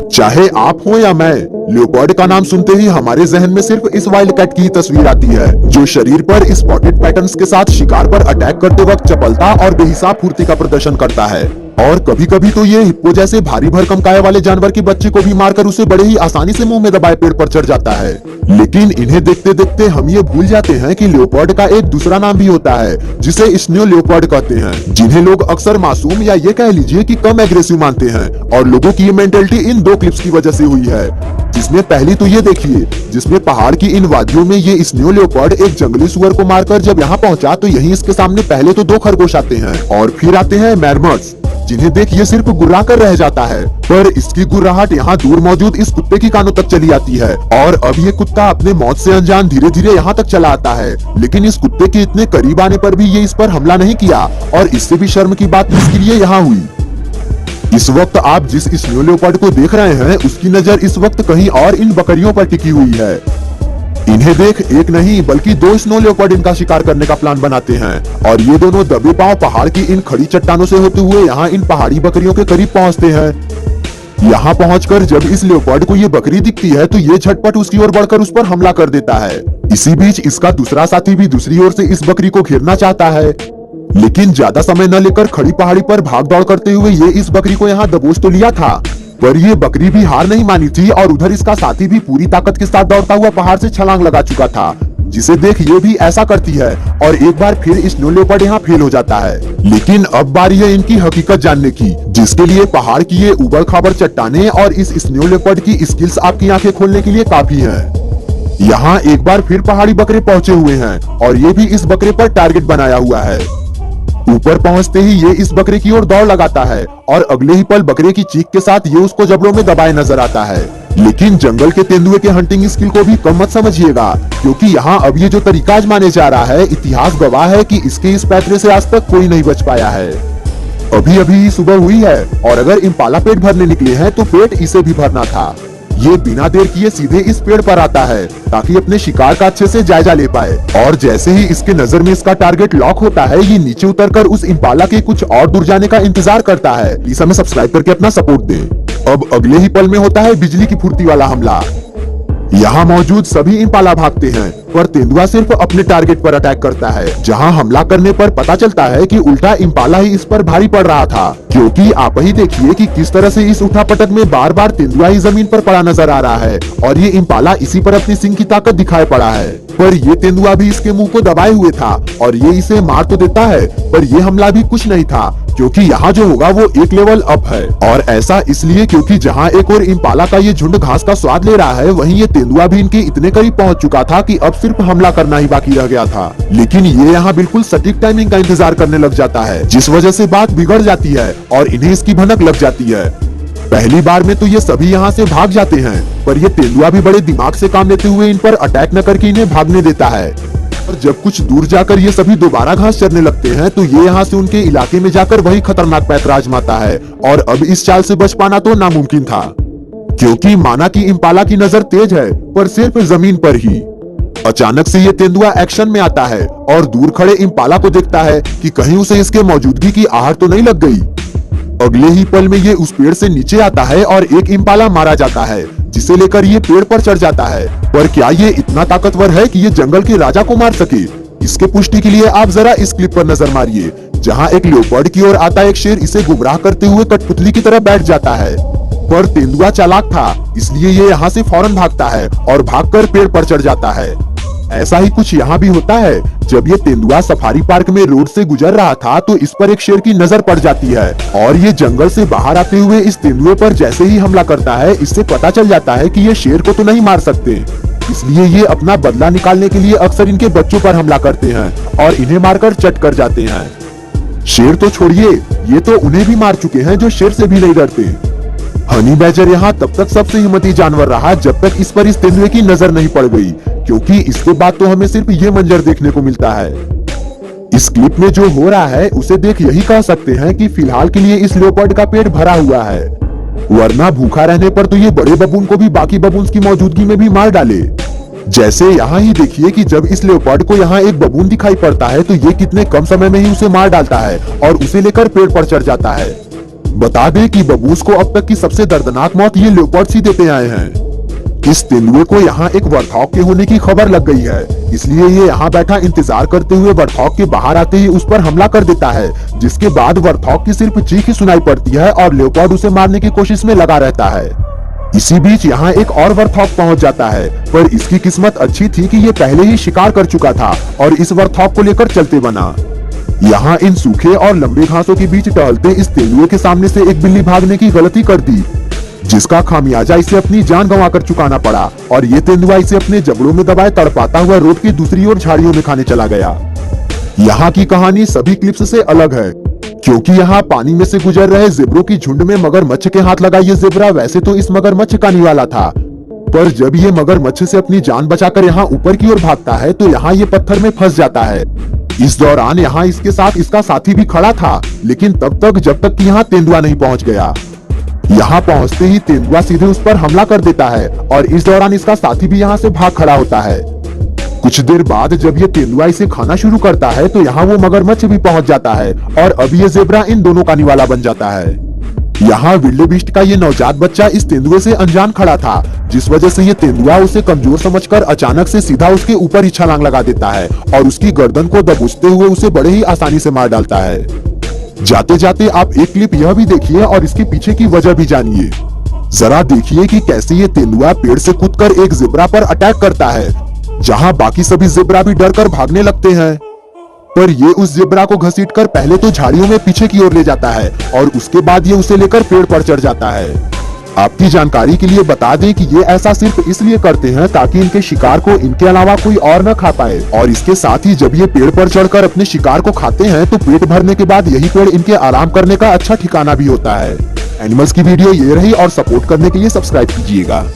चाहे आप हो या मैं, लियोपार्ड का नाम सुनते ही हमारे जहन में सिर्फ इस वाइल्ड कैट की ही तस्वीर आती है, जो शरीर पर स्पॉटेड पैटर्न्स के साथ शिकार पर अटैक करते वक्त चपलता और बेहिसाब फुर्ती का प्रदर्शन करता है। और कभी कभी तो ये हिप्पो जैसे भारी भरकम काया वाले जानवर के बच्चे को भी मारकर उसे बड़े ही आसानी से मुंह में दबाए पेड़ पर चढ़ जाता है। लेकिन इन्हें देखते देखते हम ये भूल जाते हैं कि लियोपार्ड का एक दूसरा नाम भी होता है, जिसे स्नो लियोपार्ड कहते हैं, जिन्हें लोग अक्सर मासूम या ये कह लीजिए कि कम एग्रेसिव मानते हैं। और लोगों की ये मेंटेलिटी इन दो क्लिप्स की वजह से हुई है, जिसमें पहली तो ये देखिए, जिसमें पहाड़ की इन वादियों में ये स्नो लियोपार्ड एक जंगली सुअर को मारकर जब यहाँ पहुंचा तो यहीं इसके सामने पहले तो 2 खरगोश आते हैं और फिर आते हैं मैमथ्स, जिन्हें देख ये सिर्फ गुर्रा कर रह जाता है। पर इसकी गुर्राहट यहाँ दूर मौजूद इस कुत्ते की कानों तक चली आती है और अब ये कुत्ता अपने मौत से अनजान धीरे धीरे यहाँ तक चला आता है। लेकिन इस कुत्ते के इतने करीब आने पर भी ये इस पर हमला नहीं किया और इससे भी शर्म की बात इसके लिए यहाँ हुई। इस वक्त आप जिस स्नो लियोपार्ड को देख रहे हैं उसकी नजर इस वक्त कहीं और इन बकरियों पर टिकी हुई है। इन्हें देख एक नहीं बल्कि 2 स्नो लियोपार्ड इनका शिकार करने का प्लान बनाते हैं और ये दोनों दबे पांव पहाड़ की इन खड़ी चट्टानों से होते हुए यहाँ इन पहाड़ी बकरियों के करीब पहुँचते हैं। यहाँ पहुंचकर जब इस लियोपार्ड को ये बकरी दिखती है तो ये झटपट उसकी ओर बढ़कर उस पर हमला कर देता है। इसी बीच इसका दूसरा साथी भी दूसरी ओर से इस बकरी को घेरना चाहता है, लेकिन ज्यादा समय न लेकर खड़ी पहाड़ी पर भाग दौड़ करते हुए ये इस बकरी को यहाँ दबोच तो लिया था, पर ये बकरी भी हार नहीं मानी थी और उधर इसका साथी भी पूरी ताकत के साथ दौड़ता हुआ पहाड़ से छलांग लगा चुका था, जिसे देख ये भी ऐसा करती है और एक बार फिर स्नो लियोपार्ड यहाँ फेल हो जाता है। लेकिन अब बारी है इनकी हकीकत जानने की, जिसके लिए पहाड़ की ये उबड़ खाबड़ चट्टानें और इस स्नो लियोपार्ड की स्किल्स आपकी आंखें खोलने के लिए काफी है। यहाँ एक बार फिर पहाड़ी बकरे पहुंचे हुए हैं और ये भी इस बकरे पर टारगेट बनाया हुआ है। ऊपर पहुंचते ही ये इस बकरे की ओर दौड़ लगाता है और अगले ही पल बकरे की चीख के साथ ये उसको जबड़ों में दबाए नजर आता है। लेकिन जंगल के तेंदुए के हंटिंग स्किल को भी कम मत समझिएगा, क्योंकि यहाँ अब ये जो तरीका आजमाने जा रहा है, इतिहास गवाह है कि इसके इस पैतरे से आज तक कोई नहीं बच पाया है। अभी अभी सुबह हुई है और अगर इम्पाला पेट भरने निकले हैं तो पेट इसे भी भरना था। ये बिना देर किए सीधे इस पेड़ पर आता है ताकि अपने शिकार का अच्छे से जायजा ले पाए और जैसे ही इसके नजर में इसका टारगेट लॉक होता है, ये नीचे उतरकर उस इम्पाला के कुछ और दूर जाने का इंतजार करता है। प्लीज हमें सब्सक्राइब करके अपना सपोर्ट दें। अब अगले ही पल में होता है बिजली की फुर्ती वाला हमला। यहाँ मौजूद सभी इम्पाला भागते हैं पर तेंदुआ सिर्फ अपने टारगेट पर अटैक करता है, जहाँ हमला करने पर पता चलता है कि उल्टा इम्पाला ही इस पर भारी पड़ रहा था, क्योंकि आप ही देखिए कि किस तरह से इस उठापटक में बार बार तेंदुआ ही जमीन पर पड़ा नजर आ रहा है और ये इम्पाला इसी पर अपनी सिंग की ताकत दिखाए पड़ा है। पर ये तेंदुआ भी इसके मुंह को दबाए हुए था और ये इसे मार तो देता है, पर ये हमला भी कुछ नहीं था, क्योंकि यहाँ जो होगा वो एक लेवल अप है। और ऐसा इसलिए क्योंकि जहाँ एक और इम्पाला का ये झुंड घास का स्वाद ले रहा है, वहीं ये तेंदुआ भी इनके इतने करीब पहुँच चुका था कि अब सिर्फ हमला करना ही बाकी रह गया था। लेकिन ये यहाँ बिल्कुल सटीक टाइमिंग का इंतजार करने लग जाता है, जिस वजह से बात बिगड़ जाती है और इन्हें इसकी भनक लग जाती है। पहली बार में तो ये सभी यहाँ से भाग जाते हैं, पर ये तेंदुआ भी बड़े दिमाग से काम लेते हुए इन पर अटैक न करके इन्हें भागने देता है। और जब कुछ दूर जाकर ये सभी दोबारा घास चरने लगते हैं तो ये यहाँ से उनके इलाके में जाकर वही खतरनाक पैतरा आजमाता है और अब इस चाल से बच पाना तो नामुमकिन था, क्योंकि माना कि इम्पाला की नजर तेज है पर सिर्फ जमीन पर ही। अचानक से ये तेंदुआ एक्शन में आता है और दूर खड़े इम्पाला को देखता है कि कहीं उसे इसके मौजूदगी की आहट तो नहीं लग गई। अगले ही पल में ये उस पेड़ से नीचे आता है और एक इम्पाला मारा जाता है, जिसे लेकर ये पेड़ पर चढ़ जाता है। पर क्या ये इतना ताकतवर है कि ये जंगल के राजा को मार सके? इसके पुष्टि के लिए आप जरा इस क्लिप पर नजर मारिए, जहाँ एक लियोपार्ड की ओर आता एक शेर इसे गुमराह करते हुए कठपुतली की तरह बैठ जाता है। पर तेंदुआ चालाक था, इसलिए ये यहाँ से फौरन भागता है और भागकर पेड़ पर चढ़ जाता है। ऐसा ही कुछ यहाँ भी होता है। जब ये तेंदुआ सफारी पार्क में रोड से गुजर रहा था तो इस पर एक शेर की नजर पड़ जाती है और ये जंगल से बाहर आते हुए इस तेंदुए पर जैसे ही हमला करता है, इससे पता चल जाता है कि ये शेर को तो नहीं मार सकते, इसलिए ये अपना बदला निकालने के लिए अक्सर इनके बच्चों पर हमला करते हैं और इन्हें मारकर चट कर जाते हैं। शेर तो छोड़िए, ये तो उन्हें भी मार चुके हैं जो शेर से भी नहीं डरते। हनी बैजर यहाँ तब तक सबसे हिम्मती जानवर रहा जब तक इस पर इस तेंदुए की नजर नहीं पड़ गई, क्योंकि इसके बाद तो हमें सिर्फ ये मंजर देखने को मिलता है। इस क्लिप में जो हो रहा है उसे देख यही कह सकते हैं कि फिलहाल के लिए इस लियोपार्ड का पेट भरा हुआ है, वरना भूखा रहने पर तो ये बड़े बबून को भी बाकी बबून्स की मौजूदगी में भी मार डाले। जैसे यहाँ ही देखिए कि जब इस लियोपार्ड को यहाँ एक बबून दिखाई पड़ता है तो ये कितने कम समय में ही उसे मार डालता है और उसे लेकर पेड़ पर चढ़ जाता है। बता दें कि बबूस को अब तक की सबसे दर्दनाक मौत ये लेपर्ड्स ही देते आए हैं। इस तेंदुए को यहाँ एक वर्थॉग के होने की खबर लग गई है, इसलिए ये यहाँ बैठा इंतजार करते हुए वर्थॉग के बाहर आते ही उस पर हमला कर देता है, जिसके बाद वर्थॉग की सिर्फ चीख ही सुनाई पड़ती है और लेपर्ड उसे मारने की कोशिश में लगा रहता है। इसी बीच यहाँ एक और वर्थॉग पहुंच जाता है, पर इसकी किस्मत अच्छी थी कि ये पहले ही शिकार कर चुका था और इस वर्थॉग को लेकर चलते बना। यहाँ इन सूखे और लंबे घासों के बीच टहलते इस तेंदुए के सामने से एक बिल्ली भागने की गलती कर दी, जिसका खामियाजा इसे अपनी जान गंवाकर चुकाना पड़ा और ये तेंदुआ इसे अपने जबड़ों में दबाए तड़पाता हुआ रोड की दूसरी ओर झाड़ियों में खाने चला गया। यहाँ की कहानी सभी क्लिप्स से अलग है, क्योंकि यहाँ पानी में से गुजर रहे ज़ेब्रों की झुंड में मगरमच्छ के हाथ लगा ये ज़ेब्रा वैसे तो इस मगरमच्छ का निवाला था, पर जब ये मगरमच्छ से अपनी जान बचाकर यहाँ ऊपर की ओर भागता है तो यहाँ ये पत्थर में फंस जाता है। इस दौरान यहाँ इसके साथ इसका साथी भी खड़ा था, लेकिन तब तक जब तक कि यहाँ तेंदुआ नहीं पहुँच गया। यहाँ पहुँचते ही तेंदुआ सीधे उस पर हमला कर देता है और इस दौरान इसका साथी भी यहाँ से भाग खड़ा होता है। कुछ देर बाद जब ये तेंदुआ इसे खाना शुरू करता है तो यहाँ वो मगरमच्छ भी पहुंच जाता है और अब ये ज़ेब्रा इन दोनों का निवाला बन जाता है। यहाँ विल्डेबीस्ट का ये नवजात बच्चा इस तेंदुए से अनजान खड़ा था, जिस वजह से ये तेंदुआ उसे कमजोर समझकर अचानक से सीधा उसके ऊपर ही छलांग लगा देता है और उसकी गर्दन को दबोचते हुए उसे बड़े ही आसानी से मार डालता है। जाते जाते आप एक क्लिप यह भी देखिए और इसके पीछे की वजह भी जानिए। जरा देखिए कि कैसे ये तेंदुआ पेड़ से कूदकर एक ज़ेब्रा पर अटैक करता है, जहां बाकी सभी ज़ेब्रा भी डरकर भागने लगते हैं, पर ये उस ज़ेब्रा को घसीटकर पहले तो झाड़ियों में पीछे की ओर ले जाता है और उसके बाद ये उसे लेकर पेड़ पर चढ़ जाता है। आपकी जानकारी के लिए बता दें कि ये ऐसा सिर्फ इसलिए करते हैं ताकि इनके शिकार को इनके अलावा कोई और न खा पाए, और इसके साथ ही जब ये पेड़ पर चढ़कर अपने शिकार को खाते हैं तो पेट भरने के बाद यही पेड़ इनके आराम करने का अच्छा ठिकाना भी होता है। एनिमल्स की वीडियो ये रही और सपोर्ट करने के लिए सब्सक्राइब कीजिएगा।